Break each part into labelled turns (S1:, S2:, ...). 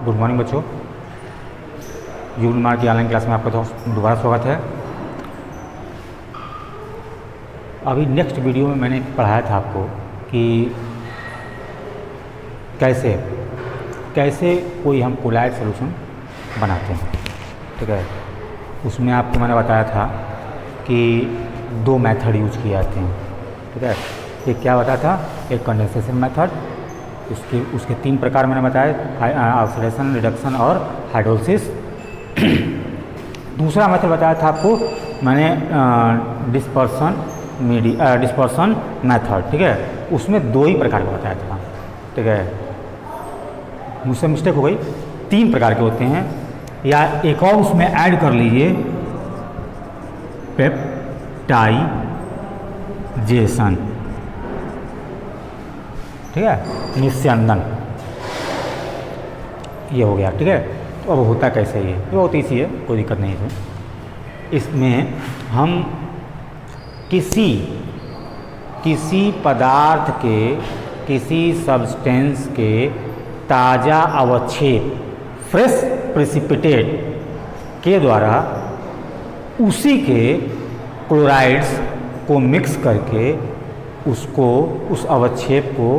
S1: Good morning बच्चों। Unimart की online class में आपका दोबारा स्वागत है। अभी नेक्स्ट वीडियो में मैंने पढ़ाया था आपको कि कैसे कोई हम कोलाइड सॉल्यूशन बनाते हैं, ठीक है। उसमें आपको मैंने बताया था कि दो मेथड यूज किए जाते हैं, ठीक है। एक क्या बताया था, एक कंडेंसेशन मेथड, उसके 3 प्रकार मैंने बताया, ऑक्सीडेशन, रिडक्शन और हाइड्रोलिसिस। दूसरा मेथड बताया था आपको मैंने डिस्पर्सन मेथड, ठीक है। उसमें 2 ही प्रकार का बताया था, ठीक है। मुझसे मिस्टेक हो गई, 3 प्रकार के होते हैं, या एक और उसमें ऐड कर लीजिए पेप्टाइजेशन, ठीक है, निस्यंदन, ये हो गया, ठीक है। तो अब होता कैसे ये बहुत ईजी है, कोई दिक्कत नहीं है इसमें। हम किसी पदार्थ के, किसी सब्सटेंस के ताज़ा अवक्षेप, फ्रेश प्रेसिपिटेट के द्वारा उसी के क्लोराइड्स को मिक्स करके उस अवक्षेप को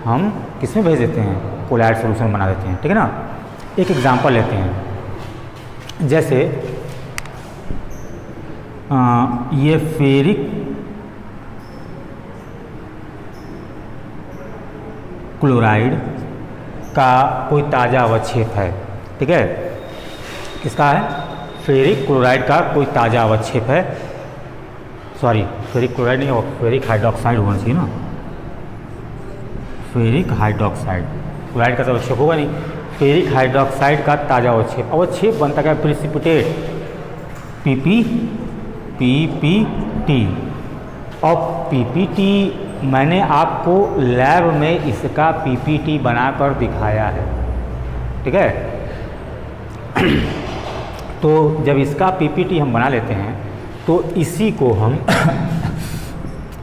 S1: हम किस में भेज देते हैं, कोलाइड सॉल्यूशन बना देते हैं, ठीक है ना। एक एग्जांपल लेते हैं, जैसे ये फेरिक क्लोराइड का कोई ताज़ा अवक्षेप है, ठीक है। किसका है, फेरिक क्लोराइड का कोई ताज़ा अवक्षेप है। सॉरी, फेरिक क्लोराइड नहीं हो, फेरिक हाइड्रोक्साइड होना चाहिए ना, फेरिक हाइड्रोक्साइड, क्लोराइड का तो अवक्षेप होगा नहीं। फेरिक हाइड्रोक्साइड का ताज़ा अवक्षेप बनता है प्रेसिपिटेट, पीपीटी। और पीपीटी मैंने आपको लैब में इसका पीपीटी बनाकर दिखाया है, ठीक है। तो जब इसका पीपीटी हम बना लेते हैं तो इसी को हम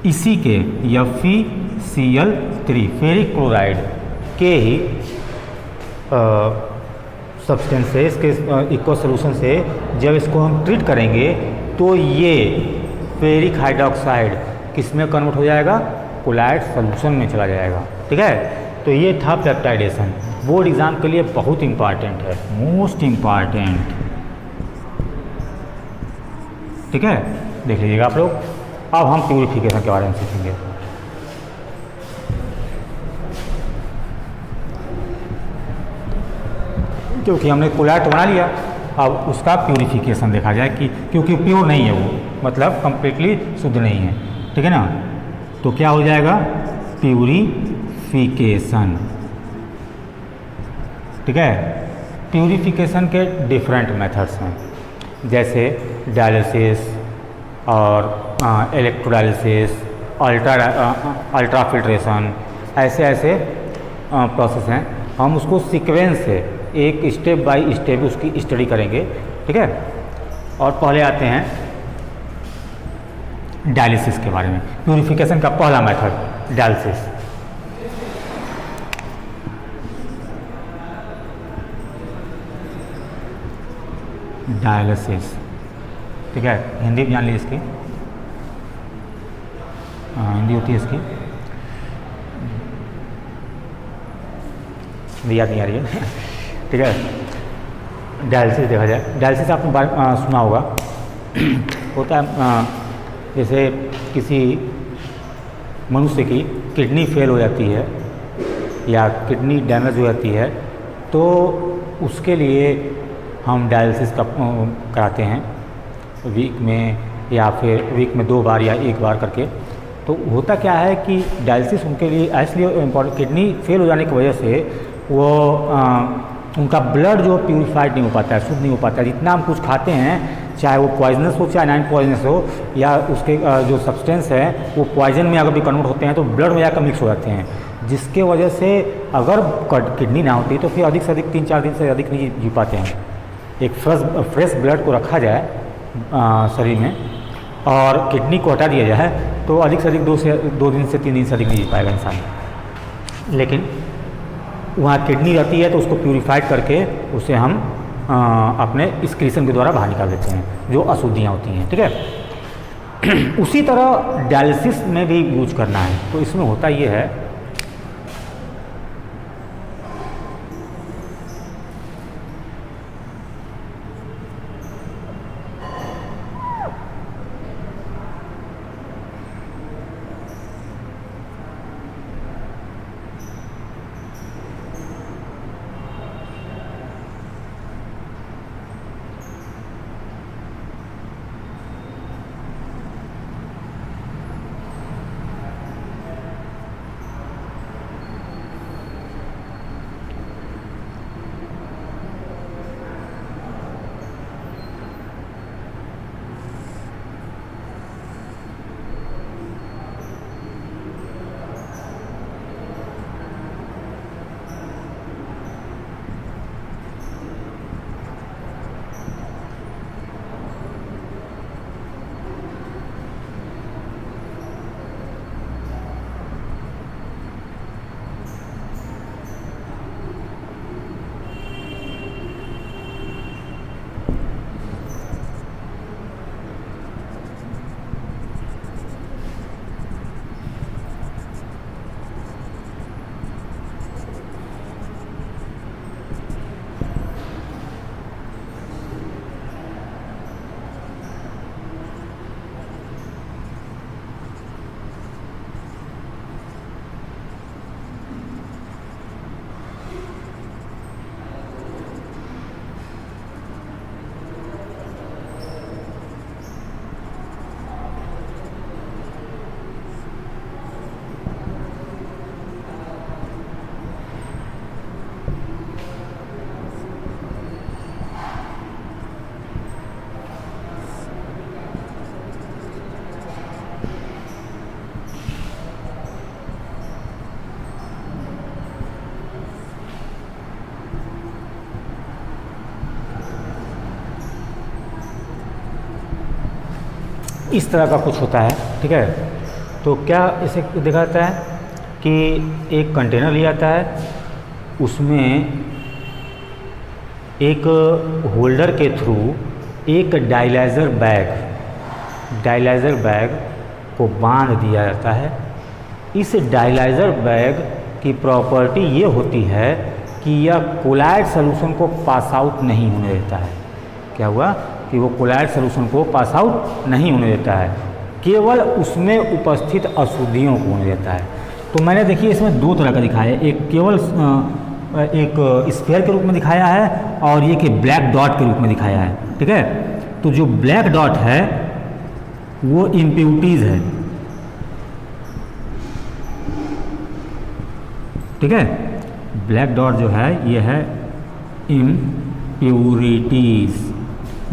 S1: इसी के FeCl3 फेरिक क्लोराइड के ही सब्सटेंस से, इसके इक्वल सोल्यूशन से जब इसको हम ट्रीट करेंगे तो ये फेरिक हाइड्रोक्साइड किस में कन्वर्ट हो जाएगा, कोलाइड सॉल्यूशन में चला जाएगा, ठीक है। तो ये था पेप्टाइडेशन। बोर्ड एग्जाम के लिए बहुत इंपॉर्टेंट है, मोस्ट इम्पॉर्टेंट, ठीक है। देख लीजिएगा आप लोग। अब हम प्यूरिफिकेशन के बारे में सीखेंगे। क्योंकि हमने कोलाइड तो बना लिया, अब उसका प्यूरिफिकेशन देखा जाए कि क्योंकि प्योर नहीं है वो, मतलब कंप्लीटली शुद्ध नहीं है, ठीक है ना। तो क्या हो जाएगा, प्यूरिफिकेशन, ठीक है। प्यूरिफिकेशन के डिफरेंट मेथड्स हैं, जैसे डायलिसिस और इलेक्ट्रोडायलिसिस, अल्ट्राफिल्ट्रेशन, ऐसे प्रोसेस हैं। हम उसको सीक्वेंस से एक स्टेप बाय स्टेप उसकी स्टडी करेंगे, ठीक है। और पहले आते हैं डायलिसिस के बारे में। प्यूरिफिकेशन का पहला मेथड डायलिसिस। डायलिसिस, ठीक है, हिंदी भी जान ली इसकी, हिंदी होती है इसकी, याद नहीं आ रही है, ठीक है। डायलिसिस देखा जाए, डायलिसिस आपने सुना होगा, होता है जैसे किसी मनुष्य की किडनी फेल हो जाती है या किडनी डैमेज हो जाती है, तो उसके लिए हम डायलिसिस कराते हैं वीक में, या फिर वीक में 2 बार या 1 बार करके। तो होता क्या है कि डायलिसिस उनके लिए इसलिए इम्पोर्टेंट, किडनी फेल हो जाने की वजह से वो उनका ब्लड जो प्यूरिफाइड नहीं हो पाता है, शुद्ध नहीं हो पाता है। जितना हम कुछ खाते हैं, चाहे वो पॉइजनस हो चाहे नॉन पॉइजनस हो, या उसके जो सब्सटेंस है वो पॉइजन में अगर भी कन्वर्ट होते हैं तो ब्लड में जाकर मिक्स हो जाते हैं, जिसके वजह से अगर किडनी ना होती तो फिर अधिक से अधिक 3-4 दिन से अधिक नहीं जी पाते हैं। एक फ्रेश ब्लड को रखा जाए शरीर में और किडनी को हटा दिया जाए तो अधिक से अधिक 2 दिन से 3 दिन से अधिक नहीं जी पाएगा इंसान। लेकिन वहाँ किडनी रहती है तो उसको प्यूरिफाइड करके उसे हम अपने एक्सक्रीशन के द्वारा बाहर निकाल देते हैं जो अशुद्धियाँ होती हैं, ठीक है। उसी तरह डायलिसिस में भी यूज करना है। तो इसमें होता ये है इस तरह का कुछ होता है, ठीक है। तो क्या इसे देखा जाता है कि एक कंटेनर लिया जाता है, उसमें एक होल्डर के थ्रू एक डायलाइज़र बैग को बांध दिया जाता है। इस डायलाइज़र बैग की प्रॉपर्टी ये होती है कि यह कोलाइड सॉल्यूशन को पास आउट नहीं होने देता है। क्या हुआ कि वो कोलाइड सॉल्यूशन को पास आउट नहीं होने देता है, केवल उसमें उपस्थित अशुद्धियों को होने देता है। तो मैंने देखिए इसमें दो तरह का दिखाया है, एक केवल एक स्फीयर के रूप में दिखाया है और ये कि ब्लैक डॉट के रूप में दिखाया है, ठीक है। तो जो ब्लैक डॉट है वो इम्प्यूरिटीज़ है, ठीक है। ब्लैक डॉट जो है ये है इम्प्यूरिटीज़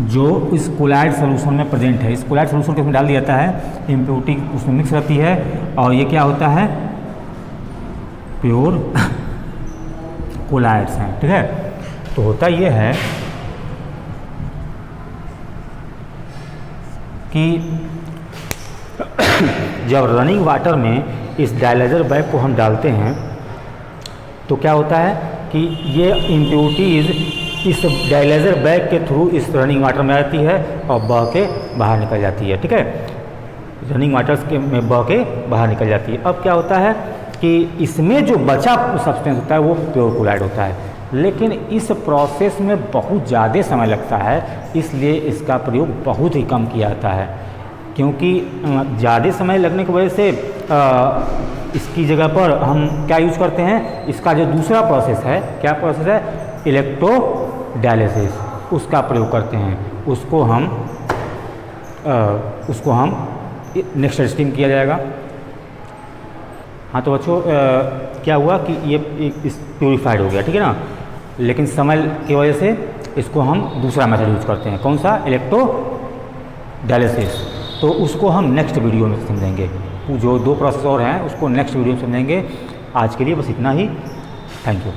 S1: जो इस कोलाइड सॉल्यूशन में प्रेजेंट है। इस कोलाइड सॉल्यूशन के उसमें डाल दिया जाता है, इम्प्यूरिटी उसमें मिक्स रहती है और ये क्या होता है, प्योर कोलाइड्स हैं, ठीक है। तो होता ये है कि जब रनिंग वाटर में इस डायलाइज़र बैग को हम डालते हैं तो क्या होता है कि ये इम्प्यूरिटीज़ इस डायलाइज़र बैग के थ्रू इस रनिंग वाटर में आती है और बह के बाहर निकल जाती है, ठीक है। रनिंग वाटर्स के में बह के बाहर निकल जाती है। अब क्या होता है कि इसमें जो बचा सब्सटेंस होता है वो प्योर कोलाइड होता है, लेकिन इस प्रोसेस में बहुत ज़्यादा समय लगता है, इसलिए इसका प्रयोग बहुत ही कम किया जाता है। क्योंकि ज़्यादा समय लगने की वजह से इसकी जगह पर हम क्या यूज करते हैं, इसका जो दूसरा प्रोसेस है, क्या प्रोसेस है, इलेक्ट्रोडायलिसिस, उसका प्रयोग करते हैं। उसको हम नेक्स्ट स्टेज किया जाएगा। हाँ तो बच्चों क्या हुआ कि ये इस प्यूरिफाइड हो गया, ठीक है ना, लेकिन समय की वजह से इसको हम दूसरा मेथड यूज करते हैं। कौन सा, इलेक्ट्रोडायलिसिस। तो उसको हम नेक्स्ट वीडियो में समझेंगे, जो 2 प्रोसेस और हैं उसको नेक्स्ट वीडियो में समझेंगे। आज के लिए बस इतना ही, थैंक यू।